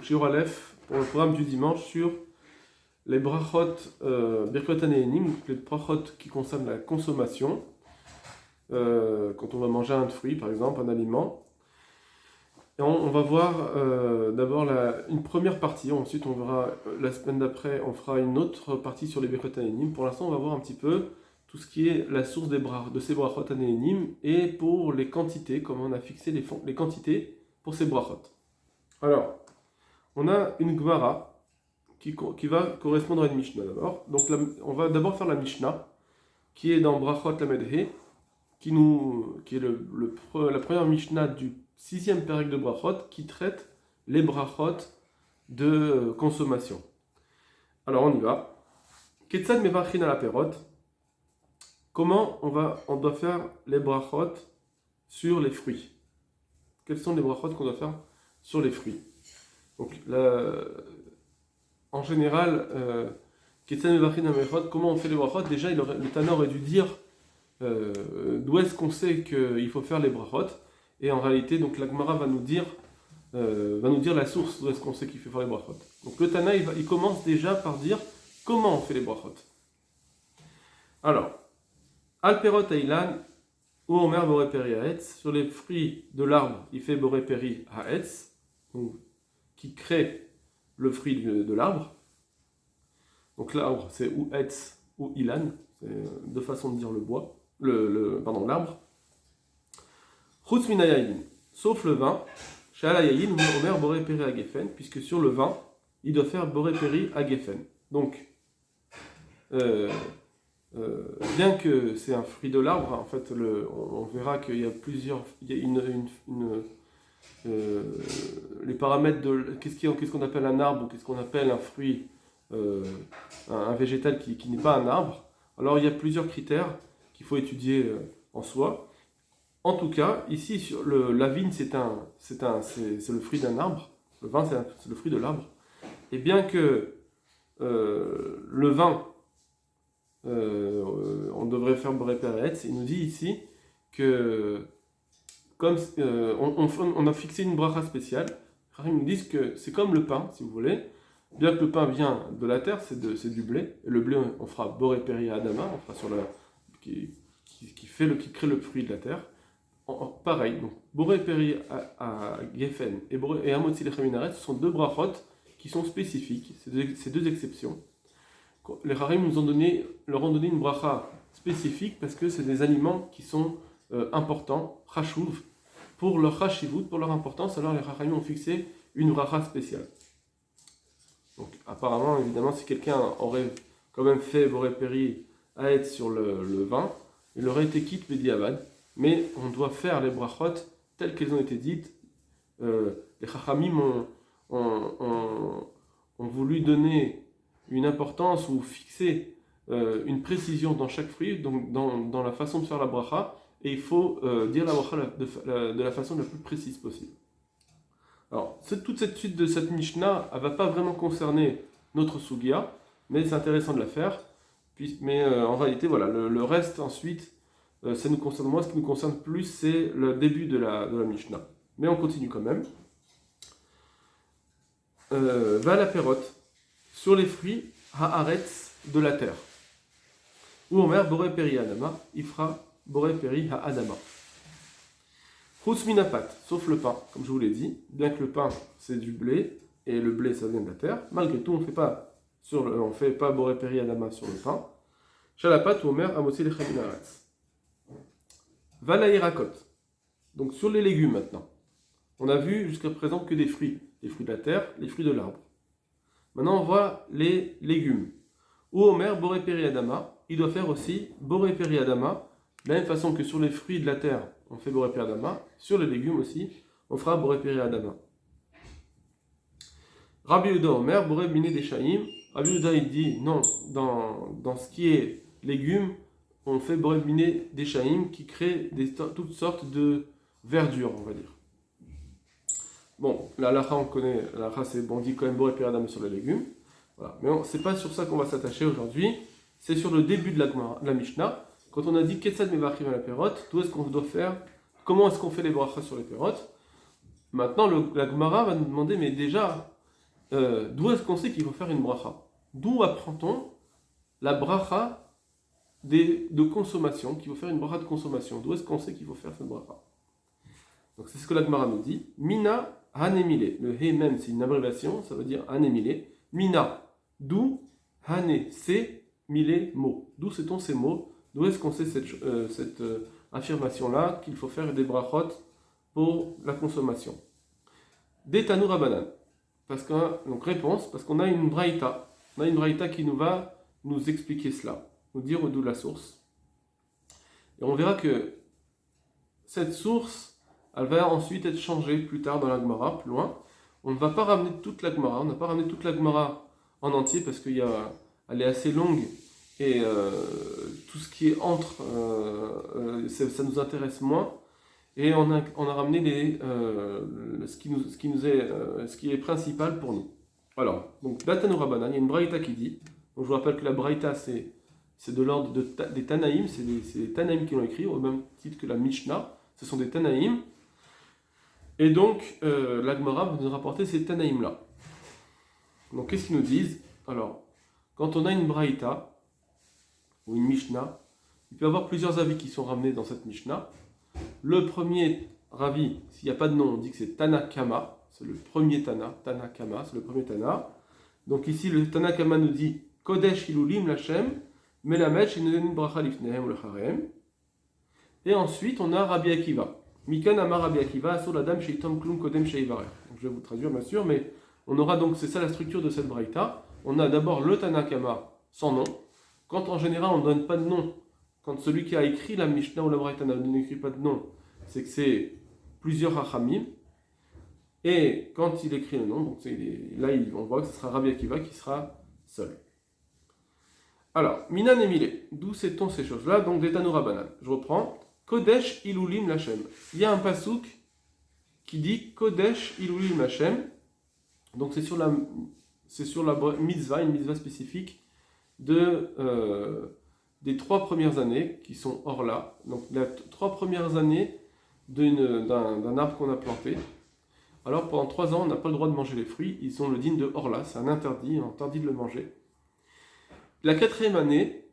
Shiur Aleph, pour le programme du dimanche, sur les brachot Birkot Hanehenim, les brachot qui concernent la consommation, quand on va manger un fruit, par exemple, un aliment. Et on va voir d'abord une première partie, ensuite on verra la semaine d'après, on fera une autre partie sur les Birkot Hanehenim. Pour l'instant, on va voir un petit peu tout ce qui est la source de ces brachot Hanehenim et pour les quantités, comment on a fixé les quantités pour ces brachot. Alors, on a une Gemara qui va correspondre à une Mishnah d'abord. Donc on va d'abord faire la Mishnah, qui est dans Brachot Lamed He, qui est la première Mishnah du 6e pérec de Brachot, qui traite les Brachot de consommation. Alors on y va. Ketzad mevachin ala perot. Comment on doit faire les Brachot sur les fruits? Quels sont les Brachot qu'on doit faire sur les fruits? Donc, en général, comment on fait les brachot? Déjà, le Tana aurait dû dire d'où est-ce qu'on sait qu'il faut faire les brachot. Et en réalité, donc, la Gemara va nous dire la source d'où est-ce qu'on sait qu'il faut faire les brachot. Donc le Tana, il commence déjà par dire comment on fait les brachot. Alors, Alperot Ailan, ou Omer Boré Peri Haetz, sur les fruits de l'arbre, il fait Boré Peri Haetz, qui crée le fruit de l'arbre. Donc l'arbre, c'est ou etz ou ilan, c'est deux façons de dire le bois, l'arbre. Chutz min hayayin, sauf le vin, she'al hayayin ou omer boré peri hagefen, puisque sur le vin, il doit faire boré peri hagefen. Donc, bien que c'est un fruit de l'arbre, en fait, on verra qu'il y a les paramètres de qu'est-ce qu'on appelle un arbre ou qu'est-ce qu'on appelle un fruit, un végétal qui n'est pas un arbre. Alors il y a plusieurs critères qu'il faut étudier en soi. En tout cas, ici sur la vigne c'est le fruit d'un arbre, le vin c'est le fruit de l'arbre. Et bien que le vin on devrait faire boré peretz, il nous dit ici que comme on a fixé une bracha spéciale, ils nous disent que c'est comme le pain, si vous voulez. Bien que le pain vient de la terre, c'est du blé. Et le blé, on fera boré peri adama, on fera sur qui crée le fruit de la terre. Pareil, donc boré peri à gefen et amotzi lechem minaret, ce sont deux brachot qui sont spécifiques. C'est deux exceptions. Les Harim leur ont donné une bracha spécifique parce que c'est des aliments qui sont importants, chashuv, pour leur chashivut, pour leur importance. Alors les Harim ont fixé une bracha spéciale. Donc apparemment, évidemment, si quelqu'un aurait quand même fait boré peri à être sur le vin, il aurait été quitte bediavad. Mais on doit faire les brachot telles qu'elles ont été dites. Les Chachamim ont voulu donner une importance ou fixer une précision dans chaque fruit, donc dans la façon de faire la bracha, et il faut dire la bracha de la façon la plus précise possible. Alors, toute cette suite de cette Mishnah, elle ne va pas vraiment concerner notre Sugia, mais c'est intéressant de la faire. Mais en réalité, voilà, le reste ensuite, ça nous concerne moins. Ce qui nous concerne plus, c'est le début de la Mishnah. Mais on continue quand même. Va la perote, sur les fruits, haaretz, de la terre. Ou omer boré peri adama, il fera boré peri haadama. Chutz minapat, sauf le pain, comme je vous l'ai dit, bien que le pain c'est du blé, et le blé ça vient de la terre, malgré tout on ne fait pas boré peri adama sur le pain. Shalapat ou omer amotzi lechem minaretz. Vala irakot, donc sur les légumes maintenant. On a vu jusqu'à présent que des fruits, les fruits de la terre, les fruits de l'arbre. Maintenant on voit les légumes. Ou omer boré peri adama, il doit faire aussi boré peri adama, de la même façon que sur les fruits de la terre, on fait boré peri adama, sur les légumes aussi, on fera boré peri adama. Rabbi Yehuda Omer, boré miné deshaim. Rabbi Yehuda il dit non, dans ce qui est légumes, on fait boré miné deshaim qui crée toutes sortes de verdure, on va dire. Bon, la halakha on connaît, la halakha c'est on dit quand même boré peri adama sur les légumes. Voilà. Mais c'est pas sur ça qu'on va s'attacher aujourd'hui, c'est sur le début de la Mishnah. Quand on a dit Ketsad mevachim ala perot, d'où est-ce qu'on doit faire, comment est-ce qu'on fait les brachas sur les perot? Maintenant, la Gemara va nous demander, mais déjà, d'où est-ce qu'on sait qu'il faut faire une bracha? D'où apprend-on la bracha de consommation, qu'il faut faire une bracha de consommation? D'où est-ce qu'on sait qu'il faut faire cette bracha? Donc c'est ce que la Gemara nous dit. Mina hanemile. Le he même, c'est une abréviation, ça veut dire hanemile. Mina, d'où hane, c'est mille mots. D'où sait-on ces mots? D'où est-ce qu'on sait cette affirmation-là qu'il faut faire des brachot pour la consommation? Des Tanour Rabanan. Donc réponse, parce qu'on a une braïta. On a une braïta qui va nous expliquer cela, nous dire d'où la source. Et on verra que cette source, elle va ensuite être changée plus tard dans la Gemara, plus loin. On ne va pas ramener toute la Gemara, on n'a pas ramené toute la Gemara en entier parce qu'elle est assez longue et tout ce qui est entre, ça nous intéresse moins. Et on a ramené ce qui est principal pour nous. Alors, donc, Datanu Rabbanan, il y a une braïta qui dit, donc je vous rappelle que la braïta c'est de l'ordre des Tanaïm, c'est les Tanaïm qui l'ont écrit, au même titre que la Mishnah, ce sont des Tanaïm. Et donc, la Gemara va nous rapporter ces Tanaïm-là. Donc, qu'est-ce qu'ils nous disent? Alors, quand on a une braïta, ou une Mishnah, il peut y avoir plusieurs avis qui sont ramenés dans cette Mishnah. Le premier Ravi, s'il n'y a pas de nom, on dit que c'est Tanakama, c'est le premier Tana, Tanakama, c'est le premier Tana. Donc ici, le Tanakama nous dit Kodesh Hilulim Lachem, Melamed Shenonin Bracha Lifnehem Lecharem. Et ensuite, on a Rabbi Akiva. Mikan Amar Rabbi Akiva, Asur Ladam Sheitom Klum Kodem Sheivarer. Donc je vais vous traduire, bien sûr, mais on aura donc, c'est ça la structure de cette braïta. On a d'abord le Tanakama sans nom. Quand en général, on ne donne pas de nom, quand celui qui a écrit la Mishnah ou la braïta n'écrit pas de nom, c'est que c'est plusieurs Hachamim. Et quand il écrit le nom, donc là on voit que ce sera Rabbi Akiva qui sera seul. Alors, Minan et Milé, d'où sait-on ces choses-là? Donc des Tanour Rabanan. Je reprends. Kodesh Ilulim Lachem. Il y a un pasouk qui dit Kodesh Ilulim Lachem. Donc c'est sur la mitzvah, une mitzvah spécifique des 3 premières années qui sont Orla. Donc les 3 premières années d'un arbre qu'on a planté. Alors pendant 3 ans, on n'a pas le droit de manger les fruits, ils sont le digne de Orla, c'est un interdit, on interdit de le manger. La 4e année,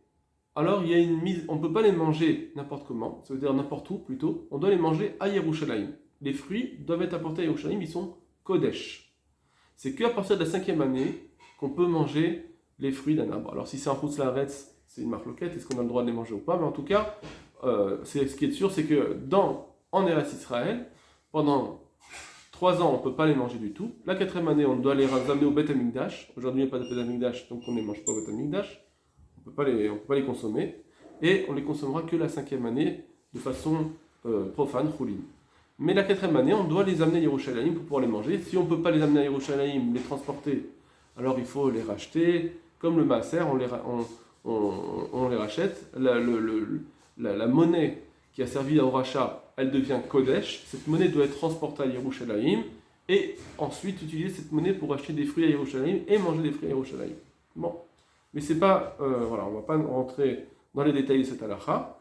alors il y a une mise, on ne peut pas les manger n'importe comment, ça veut dire n'importe où plutôt, on doit les manger à Yerushalayim. Les fruits doivent être apportés à Yerushalayim, ils sont Kodesh. C'est qu'à partir de la 5e année qu'on peut manger les fruits d'un arbre. Alors si c'est un Chutz Laaretz, c'est une marloquette, est-ce qu'on a le droit de les manger ou pas? Mais en tout cas, ce qui est sûr, c'est que en Eretz Israël, pendant 3 ans, on ne peut pas les manger du tout. La 4e année, on doit les amener au Beth Amikdash. Aujourd'hui, il n'y a pas de Beth Amikdash, donc on ne les mange pas au Beth Amikdash. On ne peut pas les consommer. Et on les consommera que la 5e année de façon profane, choulin. Mais la 4e année, on doit les amener à Yerushalayim pour pouvoir les manger. Si on ne peut pas les amener à Yerushalayim, les transporter, alors il faut les racheter. Comme le maaser, on les rachète. La monnaie qui a servi au rachat, elle devient Kodesh. Cette monnaie doit être transportée à Yerushalayim et ensuite utiliser cette monnaie pour acheter des fruits à Yerushalayim et manger des fruits à Yerushalayim. Bon, mais c'est pas, voilà, on va pas rentrer dans les détails de cette halakha.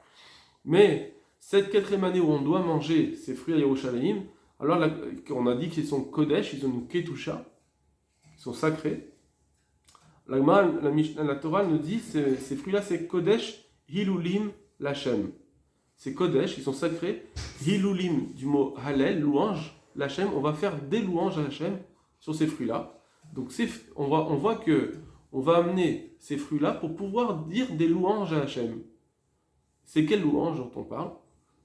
Mais cette 4e année où on doit manger ces fruits à Yerushalayim, alors on a dit qu'ils sont Kodesh, ils ont une Ketusha, ils sont sacrés. La Torah nous dit ces fruits-là, c'est Kodesh Hilulim Lachem. C'est Kodesh, ils sont sacrés. Hilulim, du mot Halel, louange, Lachem, on va faire des louanges à Lachem sur ces fruits-là. Donc on voit que on va amener ces fruits-là pour pouvoir dire des louanges à Lachem. C'est quelle louange dont on parle?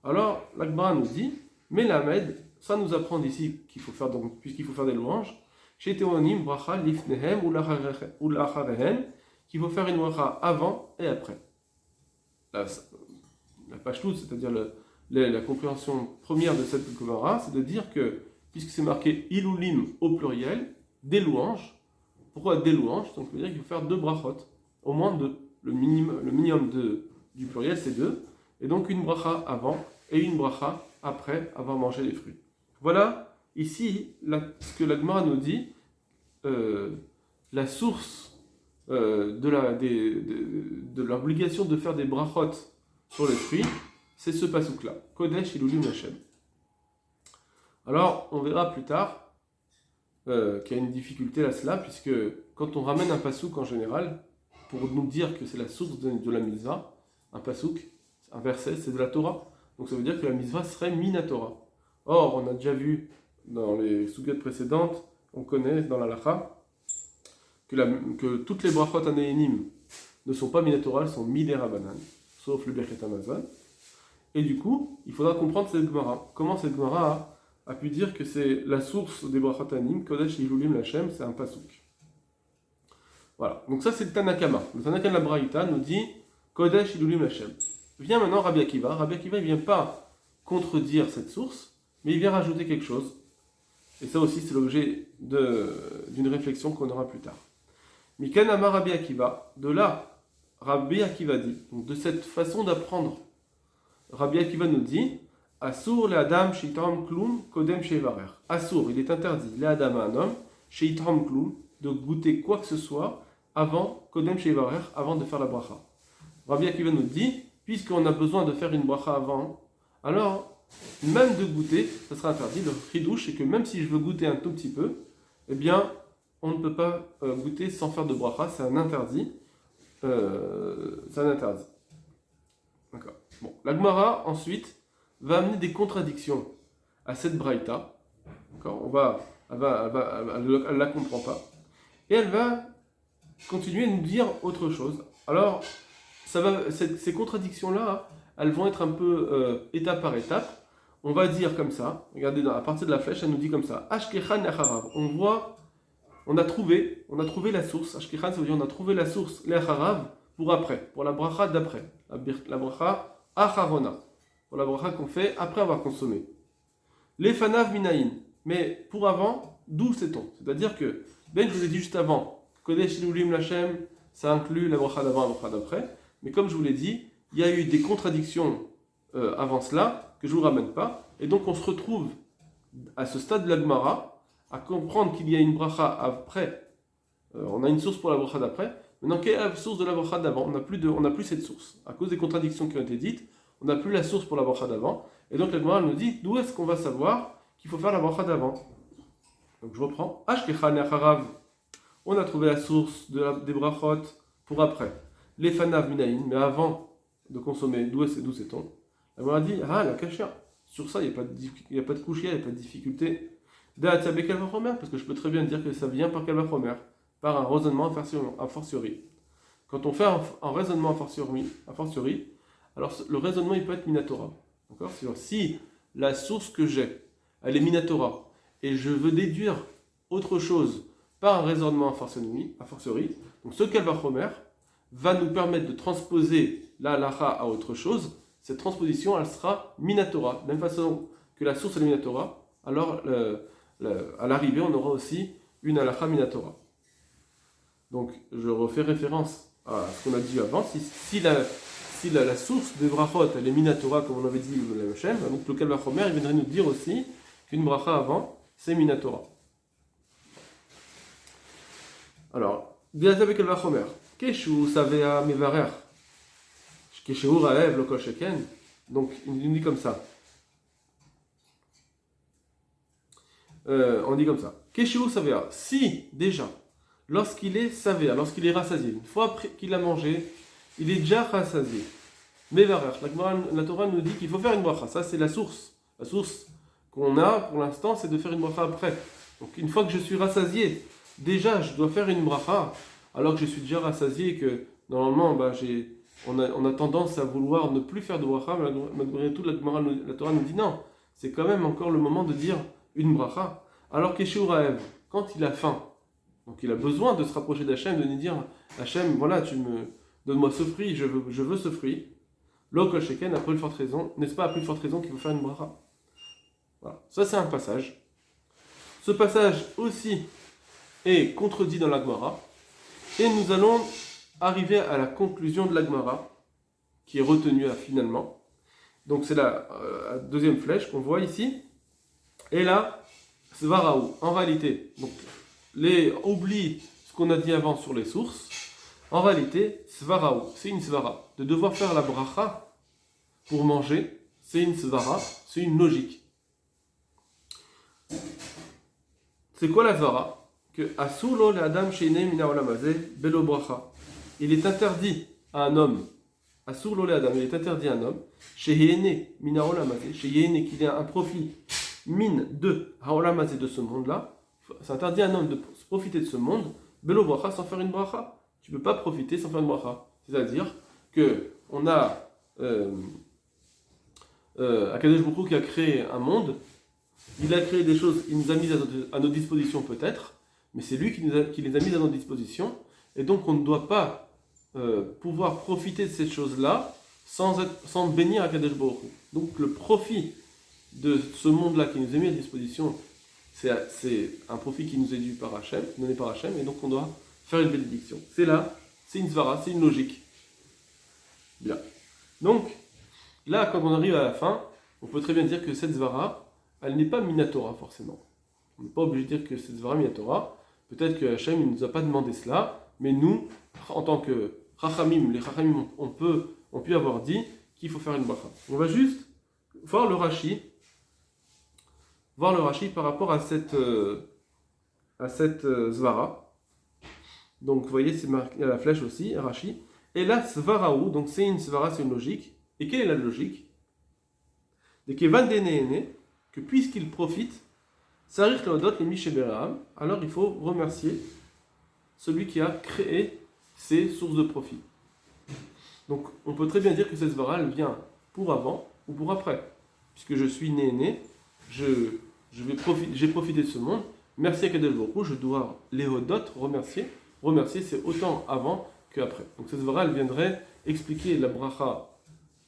Alors, l'Agmara nous dit, Melamed, ça nous apprend ici qu'il faut faire, donc, puisqu'il faut faire des louanges, chez Théonim, Bracha, Lifnehem ou Lacharehem, qu'il faut faire une bracha avant et après. La pashtout, c'est-à-dire la compréhension première de cette Gemara, c'est de dire que, puisque c'est marqué Ilulim au pluriel, des louanges. Pourquoi des louanges? Donc, ça veut dire qu'il faut faire 2 brachot, au moins 2. Le minimum du pluriel, c'est 2. Et donc, une bracha avant et une bracha après avoir mangé les fruits. Voilà, ici, ce que la Gemara nous dit, la source de l'obligation de faire des brachot sur les fruits, c'est ce pasouk-là. Kodesh Ilulim Hashem. Alors, on verra plus tard qu'il y a une difficulté à cela, puisque quand on ramène un pasouk en général, pour nous dire que c'est la source de la mitzvah, un pasouk, un verset, c'est de la Torah. Donc ça veut dire que la mitzvah serait minatora. Or, on a déjà vu dans les sougyettes précédentes, on connaît dans la lacha, que toutes les brachot anéinim ne sont pas minatora, elles sont midérabanan, sauf le Birkat Hamazon. Et du coup, il faudra comprendre cette Gemara. Comment cette Gemara a pu dire que c'est la source des brachot anéinim, Kodesh Ilulim Lachem, c'est un pasouk. Voilà, donc ça c'est le Tanakama. Le Tanakama de la Braïta nous dit Kodesh Ilulim Lachem. Vient maintenant Rabbi Akiva. Rabbi Akiva il ne vient pas contredire cette source, mais il vient rajouter quelque chose. Et ça aussi c'est l'objet d'une réflexion qu'on aura plus tard. Mikan Amar Rabbi Akiva, de là, Rabbi Akiva dit, donc de cette façon d'apprendre, Rabbi Akiva nous dit Asur le Adam sheitam klum kodem shevarer. Asur, il est interdit, le Adam à un homme, sheitam klum, de goûter quoi que ce soit avant kodem shevarer, avant de faire la bracha. Rabbi Akiva nous dit, puisqu'on a besoin de faire une bracha avant, alors même de goûter, ça sera interdit. Le chidouche, c'est que même si je veux goûter un tout petit peu, eh bien, on ne peut pas goûter sans faire de bracha, c'est un interdit. C'est un interdit. D'accord. Bon, la Gemara, ensuite, va amener des contradictions à cette braïta. D'accord. Elle ne la comprend pas. Et elle va continuer à nous dire autre chose. Alors, ces contradictions-là, elles vont être un peu étape par étape. On va dire comme ça, regardez, à partir de la flèche, elle nous dit comme ça, Ashkechan Lecharav. On a trouvé la source. Ashkechan, ça veut dire on a trouvé la source, Lecharav, pour après, pour la bracha d'après. La bracha Acharona, pour la bracha qu'on fait après avoir consommé. Lefanav Minaïn, mais pour avant, d'où sait-on? C'est-à-dire que, je vous ai dit juste avant, Kodesh Ilulim Lachem, ça inclut la bracha d'avant et la bracha d'après, mais comme je vous l'ai dit, il y a eu des contradictions avant cela, que je ne vous ramène pas, et donc on se retrouve à ce stade de la Gemara à comprendre qu'il y a une bracha après, on a une source pour la bracha d'après, maintenant quelle est la source de la bracha d'avant? On n'a plus cette source. À cause des contradictions qui ont été dites, on n'a plus la source pour la bracha d'avant, et donc la Gemara nous dit d'où est-ce qu'on va savoir qu'il faut faire la bracha d'avant? Donc je reprends, Ashkechan Yacharav, on a trouvé la source des brachot pour après. Les fanav minaïn, mais avant de consommer, d'où sait-on? Elle m'a dit, la kasha. Sur ça, il n'y a pas de couchia, il n'y a pas de difficulté. Parce que je peux très bien dire que ça vient par kalvachomer, par un raisonnement a fortiori. Quand on fait un raisonnement a fortiori, alors le raisonnement il peut être minatora. D'accord? Si la source que j'ai, elle est minatora, et je veux déduire autre chose par un raisonnement a fortiori, donc ce kalvachomer va nous permettre de transposer la halacha à autre chose. Cette transposition, elle sera minatora. De la même façon que la source est minatora, alors à l'arrivée, on aura aussi une halacha minatora. Donc, je refais référence à ce qu'on a dit avant. Si la source des brachot, elle est minatora, comme on avait dit le Hashem, donc le kalvachomer, il viendrait nous dire aussi qu'une bracha avant, c'est minatora. Alors, Diazabe kalvachomer. Keshu savea mevarer. Keshu raev lo kol sheken. Donc, il nous dit comme ça. On dit comme ça. Keshu savea. Si, déjà, lorsqu'il est savea, lorsqu'il est rassasié, une fois qu'il a mangé, il est déjà rassasié. Mevarer. La Torah nous dit qu'il faut faire une bracha. Ça, c'est la source. La source qu'on a pour l'instant, c'est de faire une bracha après. Donc, une fois que je suis rassasié, déjà, je dois faire une bracha. Alors que je suis déjà rassasié et que normalement on a tendance à vouloir ne plus faire de bracha, mais malgré tout la Torah nous dit non, c'est quand même encore le moment de dire une bracha. Alors qu'Eshur Raev, quand il a faim, donc il a besoin de se rapprocher d'Hachem, de lui dire Hachem, voilà, donne-moi ce fruit, je veux ce fruit. Lo kol sheken, à plus forte raison, n'est-ce pas à plus forte raison qu'il faut faire une bracha? Voilà, ça c'est un passage. Ce passage aussi est contredit dans la Gemara. Et nous allons arriver à la conclusion de la Gemara, qui est retenue finalement. Donc c'est la deuxième flèche qu'on voit ici. Et là, Svaraou, en réalité, donc oublie ce qu'on a dit avant sur les sources. En réalité, Svaraou, c'est une Svara. De devoir faire la bracha pour manger, c'est une Svara, c'est une logique. C'est quoi la svara? Que Asulo le Adam sheine mina olamazé belo bracha. Il est interdit à un homme, Asulo le Adam, il est interdit à un homme, sheine mina olamazé, sheine qu'il a un profit mine de haolamazé de ce monde-là. C'est interdit à un homme de profiter de ce monde, belo bracha, sans faire une bracha. Tu ne peux pas profiter sans faire une bracha. C'est-à-dire que on a Akadosh Baruch Hu qui a créé un monde. Il a créé des choses, il nous a mises à nos dispositions peut-être, mais c'est lui qui les a mises à nos dispositions, et donc on ne doit pas pouvoir profiter de ces choses-là sans bénir Akadosh Baruch Hu. Donc le profit de ce monde-là qui nous est mis à disposition, c'est un profit qui nous est dû par Hachem, donné par Hachem, et donc on doit faire une bénédiction. C'est là, c'est une svara, c'est une logique. Bien. Donc, là, quand on arrive à la fin, on peut très bien dire que cette svara, elle n'est pas Minatora forcément. On n'est pas obligé de dire que c'est Zvara Minatora. Peut-être que Hachem ne nous a pas demandé cela, mais nous, en tant que Chachamim, les Chachamim ont pu avoir dit qu'il faut faire une bracha. On va juste voir le Rashi par rapport à cette Zvara. Donc vous voyez, c'est marqué à la flèche aussi, Rashi. Et là, Svaraou, donc c'est une Svara, c'est une logique. Et quelle est la logique? De Kevan Deneene, que puisqu'il profite, Sarich Leodot les Misheberaam, alors il faut remercier celui qui a créé ces sources de profit. Donc on peut très bien dire que cette svara elle vient pour avant ou pour après. Puisque je suis né, j'ai profité de ce monde, merci à Kadosh Baruch Hu, je dois Leodot remercier. Remercier c'est autant avant qu'après. Donc cette svara elle viendrait expliquer la bracha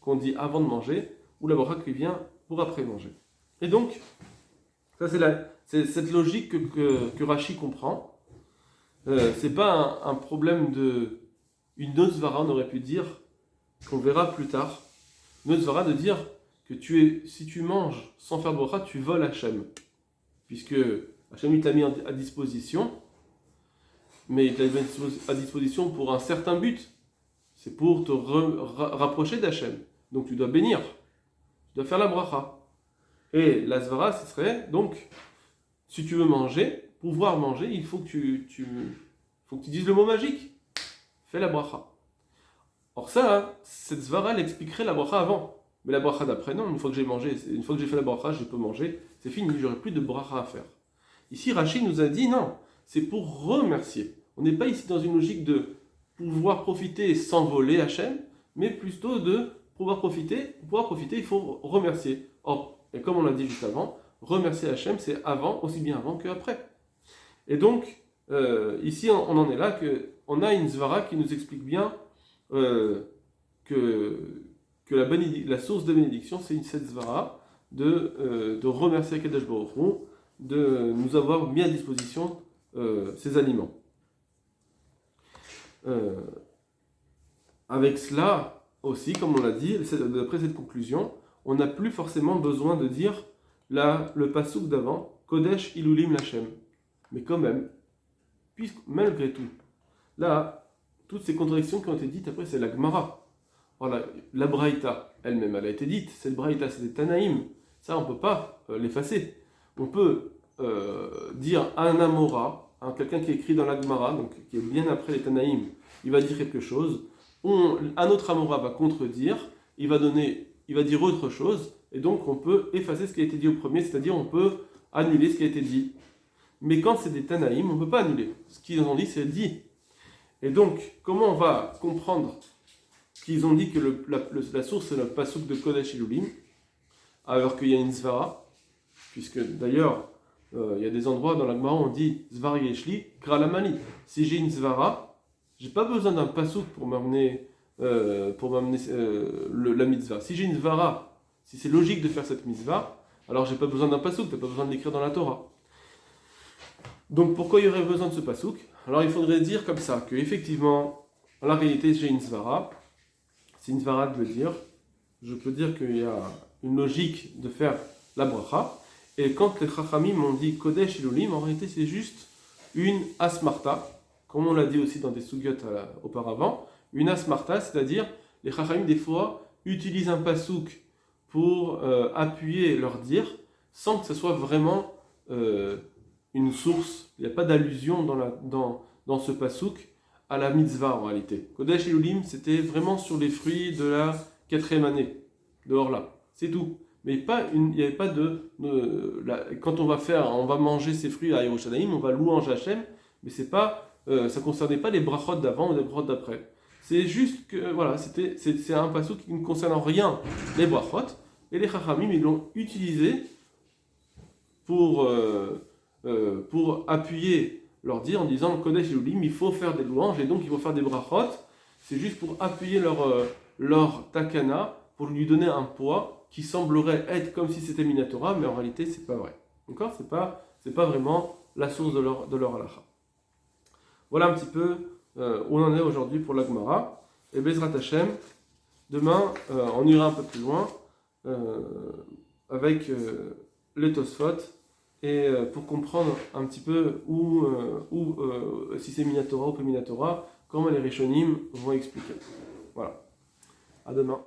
qu'on dit avant de manger ou la bracha qui vient pour après manger. Et donc, ça c'est cette logique que Rashi comprend. C'est pas un problème de... Une autre svara, on aurait pu dire, qu'on verra plus tard, une autre svara de dire que si tu manges sans faire bracha, tu voles Hachem. Puisque Hachem il t'a mis à disposition, mais il t'a mis à disposition pour un certain but. C'est pour te rapprocher d'Hachem. Donc tu dois bénir, tu dois faire la bracha. Et la svara, ce serait, donc, si tu veux manger, pouvoir manger, il faut que tu dises le mot magique. Fais la bracha. Or ça, cette svara, elle expliquerait la bracha avant. Mais la bracha d'après, non, une fois que j'ai mangé, une fois que j'ai fait la bracha, je peux manger, c'est fini, j'aurai plus de bracha à faire. Ici, Rashi nous a dit, non, c'est pour remercier. On n'est pas ici dans une logique de pouvoir profiter sans voler Hachem, mais plutôt de pouvoir profiter. Pour pouvoir profiter, il faut remercier. Or, et comme on l'a dit juste avant, remercier Hachem, c'est avant, aussi bien avant qu'après. Et donc, ici, on en est là, qu'on a une svara qui nous explique bien que la source de bénédiction, c'est cette svara de remercier Kadosh Baruch Hu, de nous avoir mis à disposition ces aliments. Avec cela aussi, comme on l'a dit, d'après cette conclusion, on n'a plus forcément besoin de dire le pasouk d'avant, Kodesh Ilulim Lachem. Mais quand même, malgré tout, là, toutes ces contradictions qui ont été dites, après c'est la Gemara. Voilà, la Braïta elle-même, elle a été dite, cette Braïta c'est des Tanaïm, ça on ne peut pas l'effacer. On peut dire un Amora, quelqu'un qui est écrit dans la Gemara, donc qui est bien après les Tanaïm, il va dire quelque chose, un autre Amora va contredire, il va dire autre chose, et donc on peut effacer ce qui a été dit au premier, c'est-à-dire on peut annuler ce qui a été dit. Mais quand c'est des Tanaïm, on ne peut pas annuler. Ce qu'ils ont dit, c'est dit. Et donc, comment on va comprendre qu'ils ont dit que la source c'est le pasouk de Kodesh Ilulim, alors qu'il y a une svara, puisque d'ailleurs, il y a des endroits dans la Gemara où on dit Zvar Yeshli, Kralamani. Si j'ai une svara, j'ai pas besoin d'un pasouk pour m'amener la mitzvah. Si j'ai une svara, si c'est logique de faire cette mitzvah, alors j'ai pas besoin d'un pasouk, t'as pas besoin de l'écrire dans la Torah. Donc pourquoi il y aurait besoin de ce pasouk? Alors il faudrait dire comme ça, que effectivement, en la réalité j'ai une svara, c'est une svara de le dire, je peux dire qu'il y a une logique de faire la bracha, et quand les chachamim m'ont dit Kodesh Ilulim, en réalité c'est juste une asmarta, comme on l'a dit aussi dans des sugyot auparavant, une asmarta, c'est-à-dire les chachamim des fois utilisent un pasouk pour appuyer leur dire, sans que ce soit vraiment une source, il n'y a pas d'allusion dans ce pasouk à la mitzvah en réalité. Kodesh Elulim, c'était vraiment sur les fruits de la 4e année, de Orla, c'est tout. Mais il n'y avait pas quand on va manger ces fruits à Yerushalayim, on va louer Hachem, mais c'est pas, ça concernait pas les brachot d'avant ou les brachot d'après. C'est juste que, voilà, c'est un pasouk qui ne concerne en rien les brachot, et les chachamim, ils l'ont utilisé pour appuyer leur dire en disant Kodesh Elulim, il faut faire des louanges et donc il faut faire des brachot. C'est juste pour appuyer leur takana, pour lui donner un poids qui semblerait être comme si c'était Minatora, mais en réalité c'est pas vrai. D'accord ? C'est pas vraiment la source de leur halakha. Voilà un petit peu où on en est aujourd'hui pour la Gemara. Et Bezrat Hashem, demain on ira un peu plus loin avec les Tosfot. Et pour comprendre un petit peu si c'est Minatora ou pas Minatora, comment les Rishonim vont expliquer. Voilà. À demain.